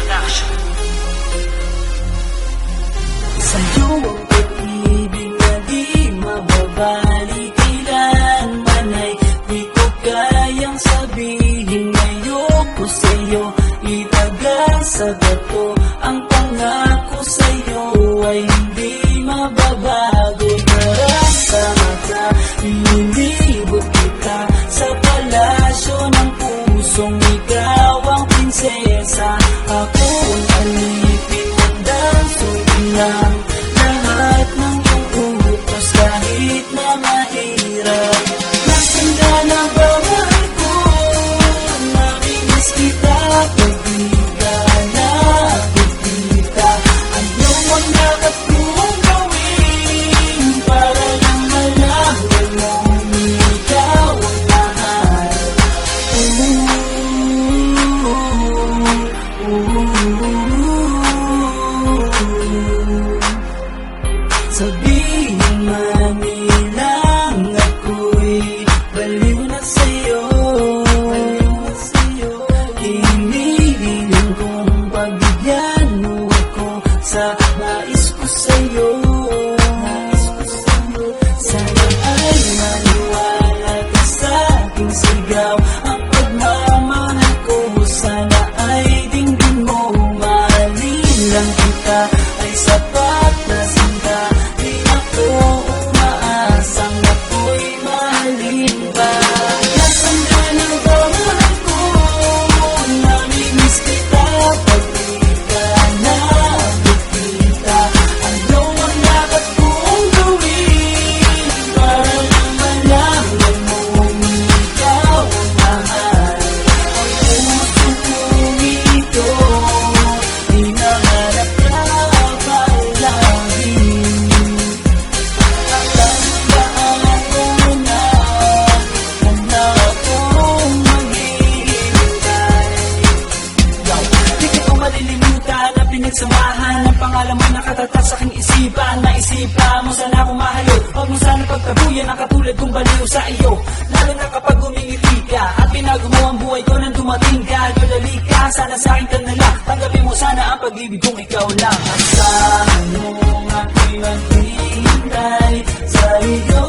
Production. Sa'yo ang pag-ibig na di mababalik, kailanman ay di ko kayang sabihin. Ayoko sa'yo itagal sa bato, ang pangako sa'yo ay hindi mababago. Harap sa mata, inilibot kita sa palasyo ng pusong ikaw ang prinsesa. Ako ang alipin ng dansong lang lahat ng iyong utos kahit na mahirap. Nasaan ka na ba, mahal ko? Namimiss kita pag di ka nakikita. Ano ang dapat kong gawin para lang malaman mo ikaw ang mahal? Sabihin man nilang ako'y baliw na sa'yo, hinihiling kong pagbigyan mo ako sa nais ko sa'yo. Sana ay maniwala ka sa aking sigaw, ang pagmamahal ko sana ay dinggin mo. Mahalin lang kita ay sapat na sinta, di ako umaasang ako'y mahalin pa. Nasaan ka na ba, mahal ko? Namimiss kita pag di ka nakikita. Ano ang dapat kong gawin para lang malaman mo ikaw ang mahal? Ang puso kong ito, hinahanap ka palagi. Tatandaan ko na handa akong maghihintay. Di ko malilimutan ang pinagsamahan ng pangalan mo nakatatak sa aking isipan. Naisipan mo sana akong mahalin, huwag mo sana pagtabuyan ang katulad kong baliw sa iyo. Lalo na kapag umingiti ka at binago mo ang buhay ko nang dumating ka. Dulali ka, sana sa akin ka na lang, tanggapin mo sana ang pag-ibig kong ikaw lang. Asahan mo ako'y maghihintay sa iyo.